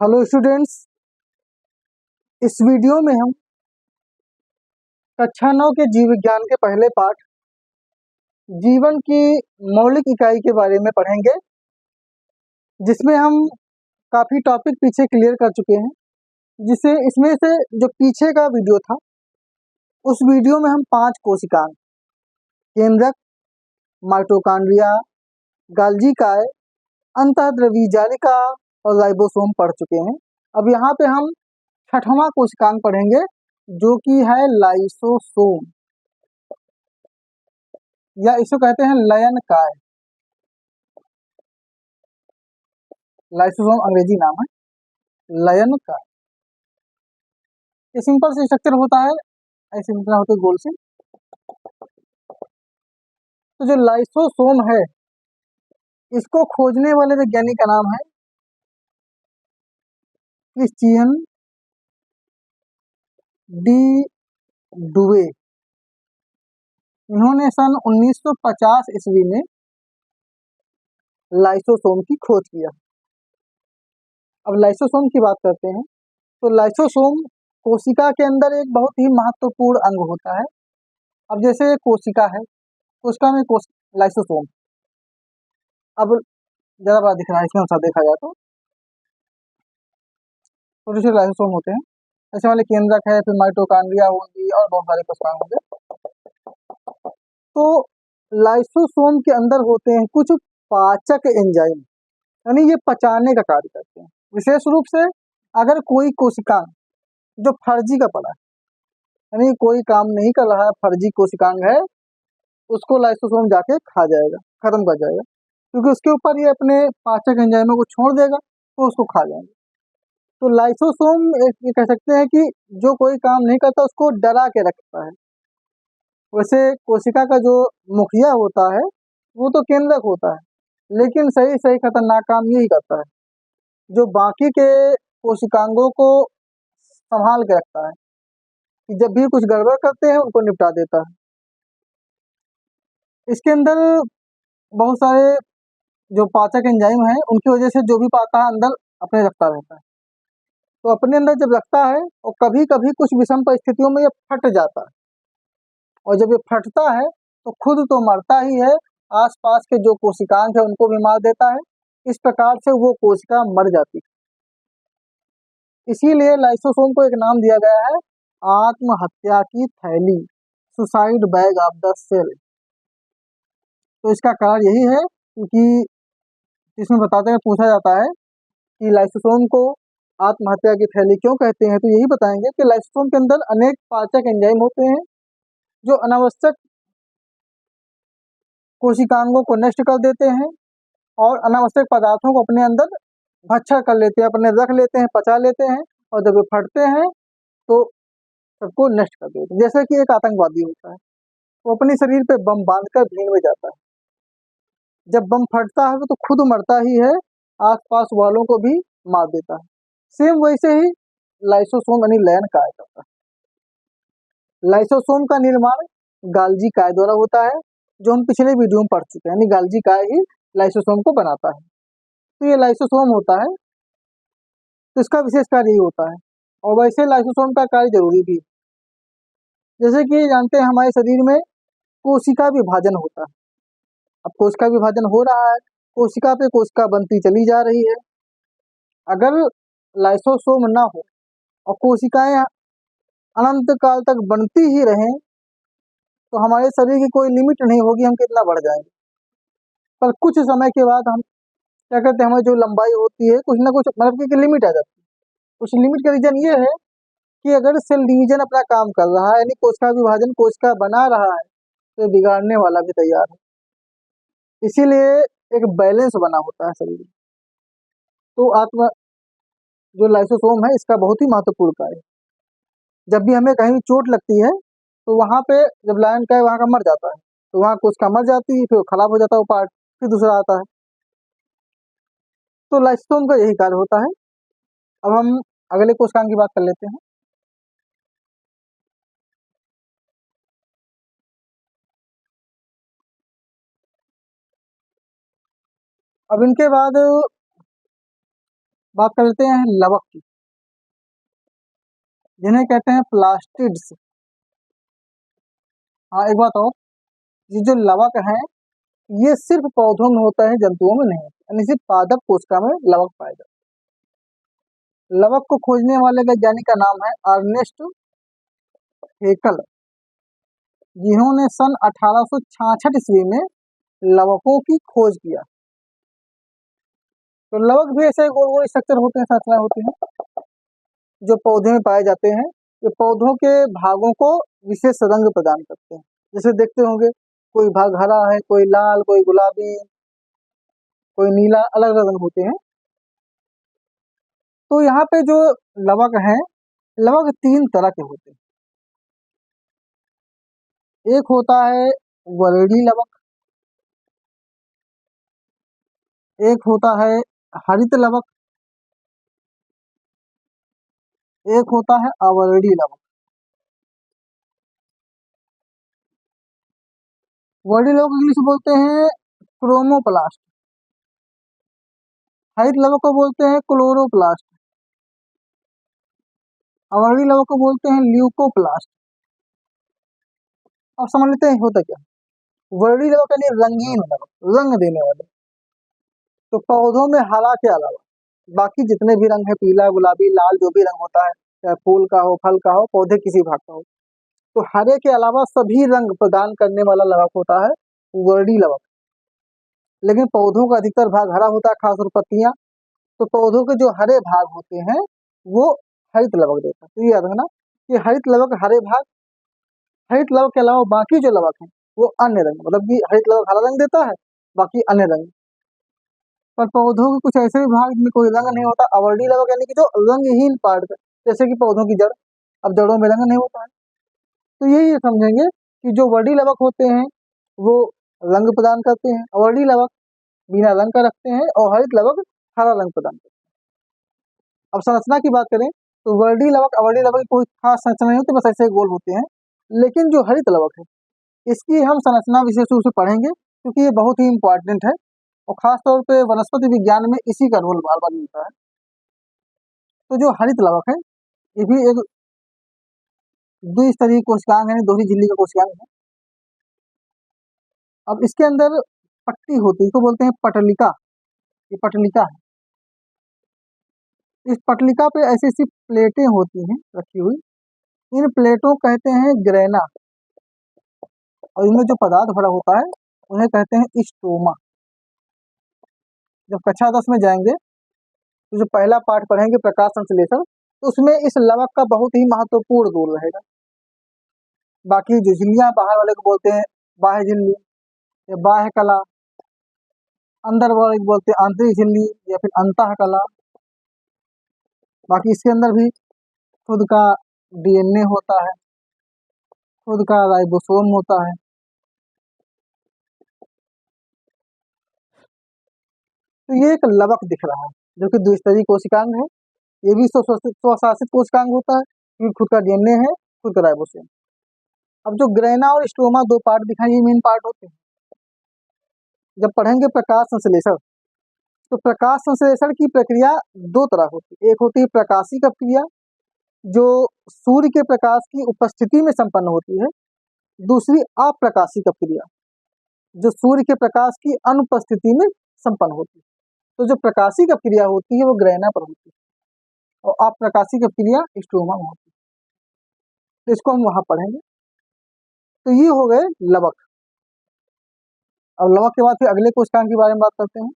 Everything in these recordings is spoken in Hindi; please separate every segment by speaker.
Speaker 1: Hello students. इस वीडियो में हम कक्षा 9 के जीव विज्ञान के पहले पाठ जीवन की मौलिक इकाई के बारे में पढ़ेंगे, जिसमें हम काफ़ी टॉपिक पीछे क्लियर कर चुके हैं। जिसे इसमें से जो पीछे का वीडियो था, उस वीडियो में हम 5 कोशिकांग, केंद्रक, माइटोकॉन्ड्रिया, गाल्जी काय, अंतःद्रवी जालिका और राइबोसोम पढ़ चुके हैं। अब यहाँ पे हम 6वां कोशिकांग पढ़ेंगे, जो कि है लाइसोसोम, या इसको कहते हैं लयन काय। लाइसोसोम अंग्रेजी नाम है, लयन काय। ये सिंपल से स्ट्रक्चर होता है, ऐसे इतना होते गोल से। तो जो लाइसोसोम है, इसको खोजने वाले वैज्ञानिक का नाम है क्रिश्चियन डी डुवे। इन्होंने सन 1950 ईस्वी में लाइसोसोम की खोज किया। अब लाइसोसोम की बात करते हैं, तो लाइसोसोम कोशिका के अंदर एक बहुत ही महत्वपूर्ण अंग होता है। अब जैसे कोशिका है, कोशिका में लाइसोसोम, अब ज़्यादा बड़ा दिख रहा है, इसमें अनुसार देखा जाए तो छोटे छोटे लाइसोसोम होते हैं। ऐसे वाले केंद्रक है, फिर माइटोकॉन्ड्रिया होगी और बहुत सारे कोशिकाएं होंगे। तो लाइसोसोम के अंदर होते हैं कुछ पाचक एंजाइम, यानी ये पचाने का कार्य करते हैं। विशेष रूप से अगर कोई कोशिकांग जो फर्जी का पड़ा है, यानी कोई काम नहीं कर रहा है, फर्जी कोशिकांग है, उसको लाइसोसोम जाके खा जाएगा, खत्म कर जाएगा, क्योंकि उसके ऊपर ये अपने पाचक एंजाइमों को छोड़ देगा, तो उसको खा जाएंगे। तो लाइसोसोम एक ये कह सकते हैं कि जो कोई काम नहीं करता उसको डरा के रखता है। वैसे कोशिका का जो मुखिया होता है वो तो केंद्रक होता है, लेकिन सही सही खतरनाक काम यही करता है, जो बाकी के कोशिकांगों को संभाल के रखता है, कि जब भी कुछ गड़बड़ करते हैं उनको निपटा देता है। इसके अंदर बहुत सारे जो पाचक एंजाइम हैं, उनकी वजह से जो भी पाता है अंदर अपने रखता रहता है। तो अपने अंदर जब रखता है, और कभी कभी कुछ विषम परिस्थितियों में ये फट जाता है, और जब ये फटता है तो खुद तो मरता ही है, आसपास के जो कोशिकांग है उनको भी मार देता है। इस प्रकार से वो कोशिका मर जाती है। इसीलिए लाइसोसोम को एक नाम दिया गया है, आत्महत्या की थैली, suicide bag of the cell. तो इसका कारण यही है, क्योंकि इसमें बताते हैं, पूछा जाता है कि लाइसोसोम को आत्महत्या की थैली क्यों कहते हैं, तो यही बताएंगे कि लाइसोसोम के अंदर अनेक पाचक एंजाइम होते हैं, जो अनावश्यक कोशिकांगों को नष्ट कर देते हैं और अनावश्यक पदार्थों को अपने अंदर भक्षण कर लेते हैं, अपने रख लेते हैं, पचा लेते हैं, और जब वे फटते हैं तो सबको नष्ट कर देते हैं। जैसे कि एक आतंकवादी होता है, वो अपने शरीर पे बम बांधकर भीड़ में जाता है, जब बम फटता है वो तो खुद मरता ही है, आसपास वालों को भी मार देता है। सेम वैसे ही लाइसोसोम यानी लयन काय करता है। लाइसोसोम का निर्माण गाल्जी काय द्वारा होता है, जो हम पिछले वीडियो में पढ़ चुके हैं, यानी गाल्जी काय ही लाइसोसोम को बनाता है। तो ये लाइसोसोम होता है, तो इसका विशेष कार्य यही होता है। और वैसे लाइसोसोम का कार्य जरूरी भी है। जैसे कि जानते हैं, हमारे शरीर में कोशिका विभाजन होता है। अब कोशिका विभाजन हो रहा है, कोशिका पे कोशिका बनती चली जा रही है। अगर लाइसोसोम ना हो और कोशिकाएं अनंत काल तक बनती ही रहें, तो हमारे शरीर की कोई लिमिट नहीं होगी, हम कितना बढ़ जाएंगे। पर कुछ समय के बाद हम क्या करते हैं, हमारी जो लंबाई होती है कुछ ना कुछ मतलब कि लिमिट आ जाती है। उस लिमिट का रीजन ये है कि अगर सेल डिवीजन अपना काम कर रहा है, यानी कोशिका विभाजन कोशिका बना रहा है, तो बिगाड़ने वाला भी तैयार है। इसीलिए एक बैलेंस बना होता है शरीर में। तो आत्मा जो लाइसोसोम है, इसका बहुत ही महत्वपूर्ण कार्य है। जब भी हमें कहीं चोट लगती है, तो वहां पे जब लायन का वहां का मर जाता है, तो वहां कोशिका मर जाती है, फिर खराब हो जाता है वो पार्ट, फिर दूसरा आता है। तो लाइसोसोम का यही कार्य होता है। अब हम अगले कोशिकांग की बात कर लेते हैं। अब इनके बाद बात कर लेते हैं लवक की, जिन्हें कहते हैं प्लास्टिड्स। हाँ एक बात और, ये जो लवक है ये सिर्फ पौधों में होता है, जंतुओं में नहीं, यानी सिर्फ पादप कोशिका में लवक पाया जाता है। लवक को खोजने वाले वैज्ञानिक का नाम है अर्नेस्ट हेकल, जिन्होंने सन 1866 ईस्वी में लवकों की खोज किया। तो लवक भी ऐसे गोल गोल स्ट्रक्चर होते हैं, संरचनाएं होती हैं जो पौधे में पाए जाते हैं। ये पौधों के भागों को विशेष रंग प्रदान करते हैं। जैसे देखते होंगे कोई भाग हरा है, कोई लाल, कोई गुलाबी, कोई नीला, अलग अलग रंग होते हैं। तो यहाँ पे जो लवक हैं, लवक 3 तरह के होते हैं। एक होता है वरडी लवक, एक होता है हरित लवक, एक होता है अवरडी लवक। वर्डी लवक इंग्लिश में बोलते हैं क्रोमोप्लास्ट, हरित लवक को बोलते हैं क्लोरोप्लास्ट, अवरडी लवक को बोलते हैं ल्यूकोप्लास्ट। अब समझ लेते हैं होता क्या। वर्डी लवक यानी रंगीन लवक, रंग देने वाले। तो पौधों में हरा के अलावा बाकी जितने भी रंग है, पीला, गुलाबी, लाल, जो भी रंग होता है, चाहे फूल का हो, फल का हो, पौधे किसी भाग का हो, तो हरे के अलावा सभी रंग प्रदान करने वाला लवक होता है वर्डी लवक। लेकिन पौधों का अधिकतर भाग हरा होता है, खासतौर पर पत्तियां। तो पौधों के जो हरे भाग होते हैं वो हरित लवक देता है। तो ये याद रखना कि हरित लवक हरे भाग, हरित लवक के अलावा बाकी जो लवक है वो अन्य रंग, मतलब कि हरित लवक हरा रंग देता है, बाकी अन्य रंग। पर पौधों के कुछ ऐसे भी भाग जिनमें कोई रंग नहीं होता, अवर्डी लवक यानी कि जो रंगहीन पार्ट, जैसे कि पौधों की जड़, अब जड़ों में रंग नहीं होता है। तो यही समझेंगे कि जो वर्डी लवक होते हैं वो रंग प्रदान करते हैं, अवर्डी लवक बिना रंग का रखते हैं, और हरित लवक हरा रंग प्रदान करते हैं। अब संरचना की बात करें तो वर्डी लवक अवर्डी लवक की कोई खास संरचना नहीं होती, बस ऐसे गोल होते हैं। लेकिन जो हरित लवक है इसकी हम संरचना विशेष रूप से पढ़ेंगे, क्योंकि ये बहुत ही इंपॉर्टेंट है और खास तौर पे वनस्पति विज्ञान में इसी का रोल बार बार मिलता है। तो जो हरित लवक है ये भी एक द्विस्तरीय कोशिकांग है, दोहरी झिल्ली का कोशिकांग है। अब इसके अंदर पट्टी होती है, इसको बोलते हैं पटलिका, ये पटलिका है। इस पटलिका पे ऐसी ऐसी प्लेटें होती हैं रखी हुई, इन प्लेटों कहते हैं ग्रेना, और इनमें जो पदार्थ भरा होता है उन्हें कहते हैं स्टोमा। जब कक्षा 10 में जाएंगे तो जो पहला पाठ पढ़ेंगे प्रकाश संश्लेषण, तो उसमें इस लवक का बहुत ही महत्वपूर्ण रोल रहेगा। बाकी जो झिल्लियां बाहर वाले को बोलते हैं बाह्य झिल्ली या बाह्य कला, अंदर वाले को बोलते हैं आंतरिक झिल्ली या फिर अंतः कला। बाकी इसके अंदर भी खुद का डीएनए होता है, खुद का राइबोसोम होता है। तो ये एक लवक दिख रहा है जो कि द्विस्तरीय कोशिकांग है। ये भी स्वशासित कोशिकांग होता है क्योंकि खुद का डीएनए है, खुद का राइबोसोम। अब जो ग्रेना और स्टोमा 2 पार्ट दिखाई, ये मेन पार्ट होते हैं। जब पढ़ेंगे प्रकाश संश्लेषण, तो प्रकाश संश्लेषण की प्रक्रिया 2 तरह होती है। एक होती है प्रकाशिक अपक्रिया जो सूर्य के प्रकाश की उपस्थिति में संपन्न होती है, दूसरी अप्रकाशिक अपक्रिया जो सूर्य के प्रकाश की अनुपस्थिति में संपन्न होती है। तो जो प्रकाशिक अपक्रिया होती है वो ग्रेना पर होती है और अप्रकाशिक अपक्रिया स्टोमा में होती है। तो इसको हम वहां पढ़ेंगे। तो ये हो गए लवक। अब लवक के बाद फिर अगले कोशिकांग के बारे में बात करते हैं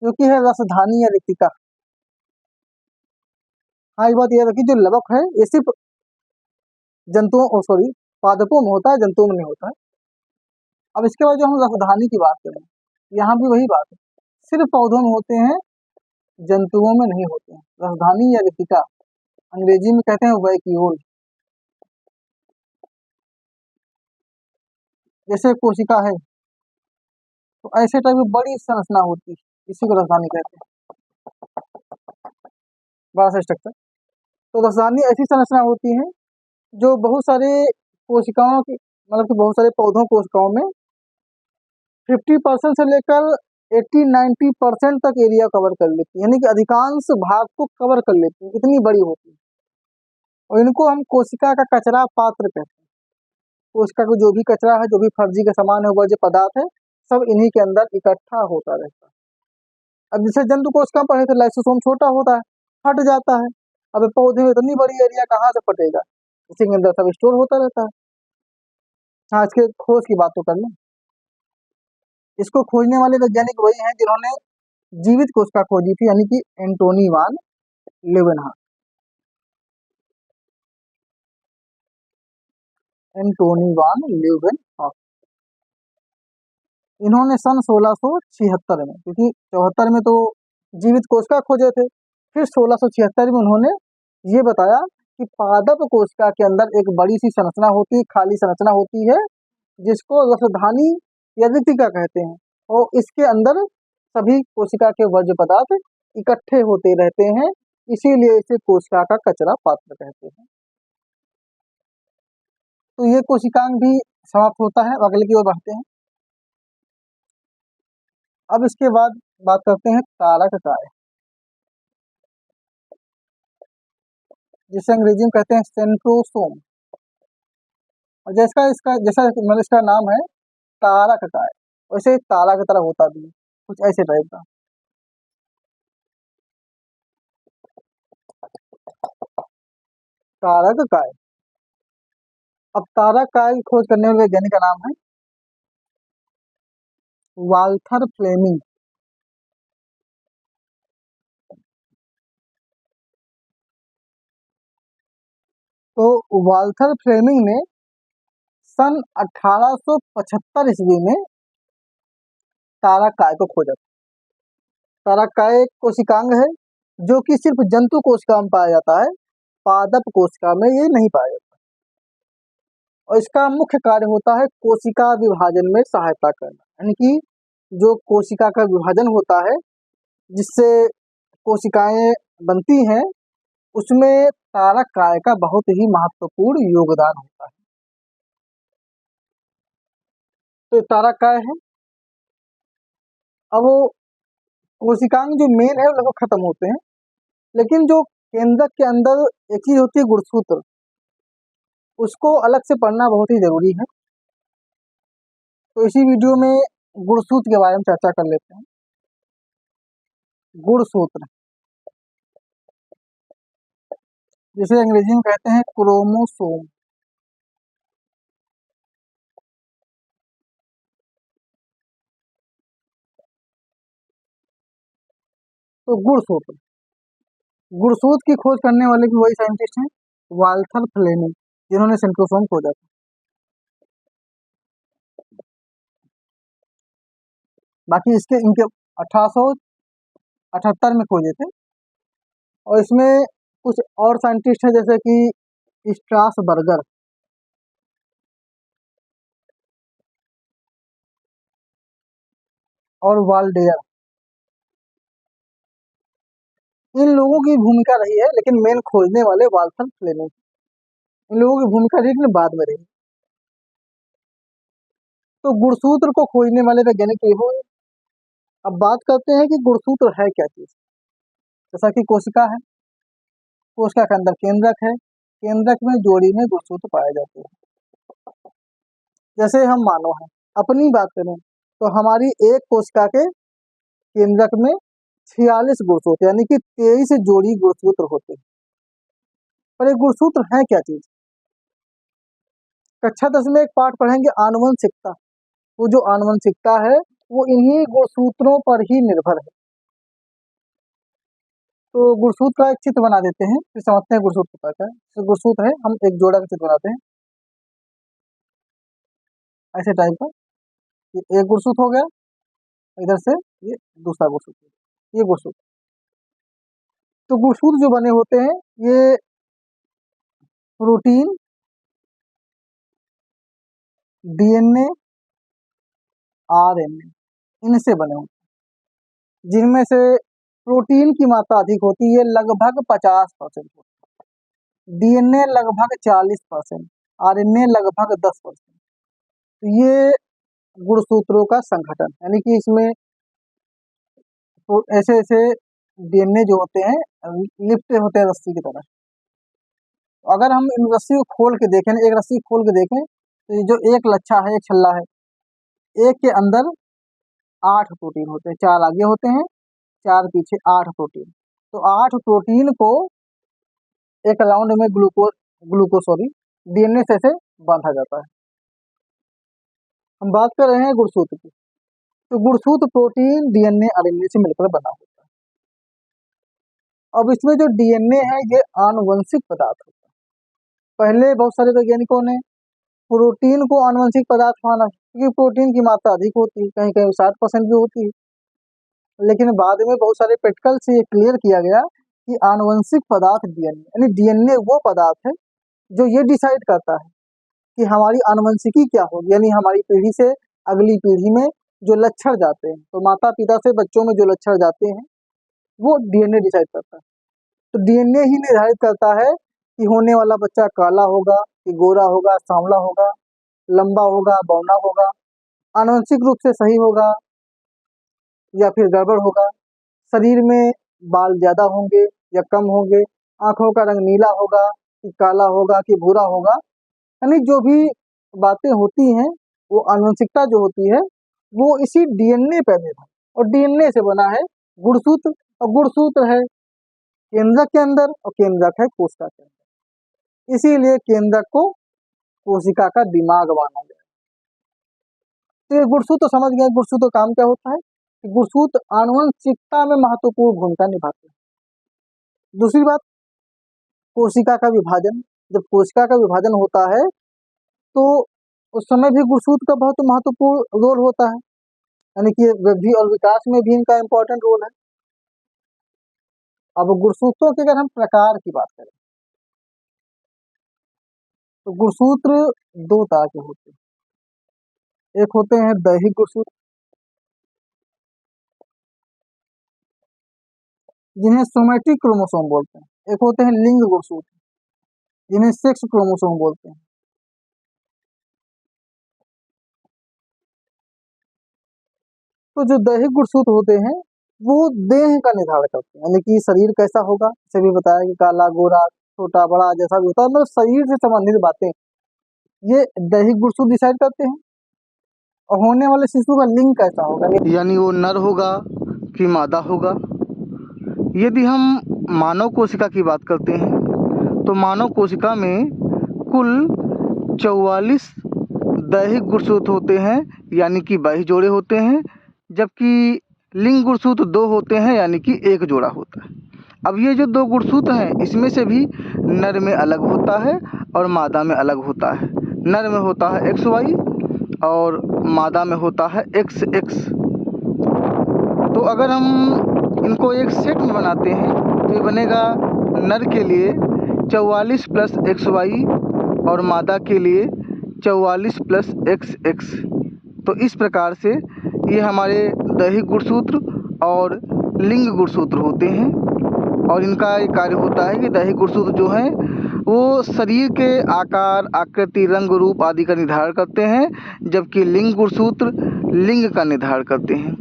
Speaker 1: जो कि है रसधानी या रिक्तिका। हाँ, एक बात यह रखिए, जो लवक है ये सिर्फ पादपों में होता है, जंतुओं में नहीं होता है। अब इसके बाद जो हम रसधानी की बात करें, यहाँ भी वही बात है, सिर्फ पौधों में होते हैं, जंतुओं में नहीं होते हैं। रसधानी या रिक्तिका अंग्रेजी में कहते हैं वैक्यूल। जैसे कोशिका है तो ऐसे टाइप की बड़ी संरचना होती है, इसी को रसधानी कहते हैं, बड़ा सा स्ट्रक्चर। तो रसधानी ऐसी संरचना होती है जो बहुत सारे कोशिकाओं की, मतलब कि बहुत सारे पौधों कोशिकाओं में 50% से लेकर 80-90% तक एरिया कवर कर लेती है, यानी कि अधिकांश भाग को कवर कर लेती है, इतनी बड़ी होती है। और इनको हम कोशिका का कचरा पात्र कहते हैं। कोशिका को जो भी कचरा है, जो भी फर्जी का सामान है, वर्ज्य पदार्थ है, सब इन्हीं के अंदर इकट्ठा होता रहता है। अब जैसे जंतु कोशिका पढ़े थे, लाइसोसोम छोटा होता है, फट जाता है। अब पौधे में इतनी बड़ी एरिया कहाँ से फटेगा, इसी के अंदर सब स्टोर होता रहता है। हाँ, इसके खोज की बात तो कर लें। इसको खोजने वाले वैज्ञानिक वही हैं जिन्होंने जीवित कोशिका खोजी थी, यानी कि एंटोनी वान लेवेनहॉक। एंटोनी वान लेवेनहॉक इन्होंने सन 1676 में, क्योंकि 74 में तो जीवित कोशिका खोजे थे, फिर 1676 में उन्होंने ये बताया कि पादप कोशिका के अंदर एक बड़ी सी संरचना होती है, खाली संरचना होती है, जिसको रसधानी या रिक्तिका कहते हैं, और इसके अंदर सभी कोशिका के वर्ज्य पदार्थ इकट्ठे होते रहते हैं, इसीलिए इसे कोशिका का कचरा पात्र कहते हैं। तो ये कोशिकांग भी समाप्त होता है, अगले की ओर बढ़ते हैं। अब इसके बाद बात करते हैं तारक काय, जिसे अंग्रेजी में कहते हैं सेंट्रोसोम, और जैसा मतलब इसका नाम है तारक काय, वैसे तारा की तरह होता भी है, कुछ ऐसे टाइप का। तारक काय। अब तारक काय की खोज करने वाले वैज्ञानिक का नाम है वाल्थर फ्लेमिंग। तो वाल्थर फ्लेमिंग ने सन 1875 ईस्वी में तारक काय को खोजा। तारक काय एक कोशिकांग है जो कि सिर्फ जंतु कोशिका में पाया जाता है, पादप कोशिका में ये नहीं पाया जाता, और इसका मुख्य कार्य होता है कोशिका विभाजन में सहायता करना, यानी कि जो कोशिका का विभाजन होता है जिससे कोशिकाएं बनती हैं, उसमें तारक काय का बहुत ही महत्वपूर्ण योगदान होता है। तो तारक काय है। अब वो कोशिकांग जो मेन है वो लगभग खत्म होते हैं, लेकिन जो केंद्रक के अंदर एक चीज होती है गुणसूत्र, उसको अलग से पढ़ना बहुत ही जरूरी है। तो इसी वीडियो में गुणसूत्र के बारे में चर्चा कर लेते हैं। गुणसूत्र, जिसे अंग्रेजी में कहते हैं क्रोमोसोम। तो गुणसूत्र, गुणसूत्र की खोज करने वाले भी वही साइंटिस्ट हैं, वाल्थर फ्लेमिंग, जिन्होंने सेंट्रोसोम खोजा था। बाकी इसके इनके 1878 में खोजे थे, और इसमें कुछ और साइंटिस्ट हैं जैसे कि स्ट्रासबर्गर और वाल्डेयर, इन लोगों की भूमिका रही है, लेकिन मेन खोजने वाले वाल्थर फ्लेमिंग, इन लोगों की भूमिका रही लेकिन बाद में रही। तो गुणसूत्र को खोजने वाले वैज्ञानिक ये हुए। अब बात करते हैं कि गुणसूत्र है क्या चीज। जैसा कि कोशिका है, कोशिका के अंदर केंद्रक है, केंद्रक में जोड़ी में गुणसूत्र पाए जाते हैं। जैसे हम मानव हैं, अपनी बात करें तो हमारी एक कोशिका के केंद्रक में 46 गुणसूत्र यानी कि 23 जोड़ी गुणसूत्र होते हैं। पर एक गुणसूत्र है क्या चीज। कक्षा 10 में एक पाठ पढ़ेंगे आनुवंशिकता। वो जो आनुवंशिकता है वो इन्हीं गुणसूत्रों पर ही निर्भर है। तो गुणसूत्र का एक चित्र बना देते हैं, फिर समझते हैं गुणसूत्र का क्या है। गुणसूत्र है, हम एक जोड़ा का चित्र बनाते हैं ऐसे टाइप का। ये एक गुणसूत्र हो गया, इधर से ये दूसरा गुणसूत्र, ये गुणसूत्र। तो गुणसूत्र जो बने होते हैं ये प्रोटीन, डीएनए, आरएनए, इनसे बने होते हैं, जिनमें से प्रोटीन की मात्रा अधिक होती है, लगभग 50% होती है, डीएनए लगभग 40%, आरएनए लगभग 10%। तो ये गुणसूत्रों का संगठन, यानी कि इसमें तो ऐसे ऐसे डीएनए जो होते हैं लिपटे होते हैं रस्सी की तरह। अगर हम इन रस्सी को खोल के देखें, एक रस्सी खोल के देखें, तो ये जो एक लच्छा है, एक छल्ला है, एक के अंदर 8 प्रोटीन होते हैं, 4 आगे होते हैं, 4 पीछे, 8 प्रोटीन। तो 8 प्रोटीन को एक राउंड में ग्लूकोज डीएनए से ऐसे बांधा जाता है। हम बात कर रहे हैं गुणसूत्र की। तो गुणसूत्र प्रोटीन डीएनए आरएनए से मिलकर बना होता है। अब इसमें जो डीएनए है ये आनुवंशिक पदार्थ होता है। पहले बहुत सारे वैज्ञानिकों ने प्रोटीन को आनुवंशिक पदार्थ माना, क्योंकि प्रोटीन की मात्रा अधिक होती है, कहीं कहीं 60% भी होती है। लेकिन बाद में बहुत सारे प्रैक्टिकल से ये क्लियर किया गया कि आनुवंशिक पदार्थ डीएनए, यानी डीएनए वो पदार्थ है जो ये डिसाइड करता है कि हमारी आनुवंशिकी क्या होगी, यानी हमारी पीढ़ी से अगली पीढ़ी में जो लक्षण जाते हैं, तो माता पिता से बच्चों में जो लक्षण जाते हैं वो डीएनए डिसाइड करता है। तो डीएनए ही निर्धारित करता है कि होने वाला बच्चा काला होगा कि गोरा होगा, सांवला होगा, लंबा होगा, बौना होगा, आनुवंशिक रूप से सही होगा या फिर गड़बड़ होगा, शरीर में बाल ज्यादा होंगे या कम होंगे, आंखों का रंग नीला होगा कि काला होगा कि भूरा होगा, यानी जो भी बातें होती हैं वो आनुवंशिकता जो होती है वो इसी डीएनए पर निर्भर है। और डीएनए से बना है गुणसूत्र, और गुणसूत्र है केंद्रक के अंदर और केंद्रक है कोशिका के अंदर। इसीलिए केंद्रक को कोशिका का दिमाग माना गया। तो ये गुणसूत्र समझ गए, गुणसूत्र काम क्या होता है कि गुणसूत्र आनुवंशिकता में महत्वपूर्ण भूमिका निभाते हैं। दूसरी बात, कोशिका का विभाजन। जब कोशिका का विभाजन होता है तो उस समय भी गुणसूत्र का बहुत महत्वपूर्ण रोल होता है, यानी कि वृद्धि और विकास में भी इनका इम्पोर्टेंट रोल है। अब गुणसूत्रों के अगर हम प्रकार की बात करें तो गुणसूत्र 2 तरह के होते हैं। एक होते हैं दैहिक गुणसूत्र, जिन्हें सोमैटिक क्रोमोसोम बोलते हैं। एक होते हैं लिंग गुणसूत्र, जिन्हें सेक्स क्रोमोसोम बोलते हैं। तो जो दैहिक गुणसूत्र होते हैं वो देह का निर्धारण करते हैं, यानी कि शरीर कैसा होगा, जैसे भी बताया कि काला गोरा छोटा बड़ा जैसा भी होता है, मतलब शरीर से संबंधित बातें ये दैहिक गुणसूत्र डिसाइड करते हैं। और होने वाले शिशु का लिंग कैसा होगा, यानी वो नर होगा कि मादा होगा। यदि हम मानव कोशिका की बात करते हैं तो मानव कोशिका में कुल 44 दैहिक गुणसूत्र होते हैं, यानी कि 22 जोड़े होते हैं, जबकि लिंग गुणसूत्र 2 होते हैं, यानी कि 1 जोड़ा होता है। अब ये जो 2 गुणसूत्र हैं इसमें से भी नर में अलग होता है और मादा में अलग होता है। नर में होता है XY और मादा में होता है XX। तो अगर हम इनको एक सेट में बनाते हैं तो ये बनेगा नर के लिए 44 + XY और मादा के लिए 44 + XX। तो इस प्रकार से ये हमारे दैहिक गुणसूत्र और लिंग गुणसूत्र होते हैं। और इनका एक कार्य होता है कि दैहिक गुणसूत्र जो हैं वो शरीर के आकार, आकृति, रंग, रूप आदि का निर्धारण करते हैं, जबकि लिंग गुणसूत्र लिंग का निर्धारण करते हैं।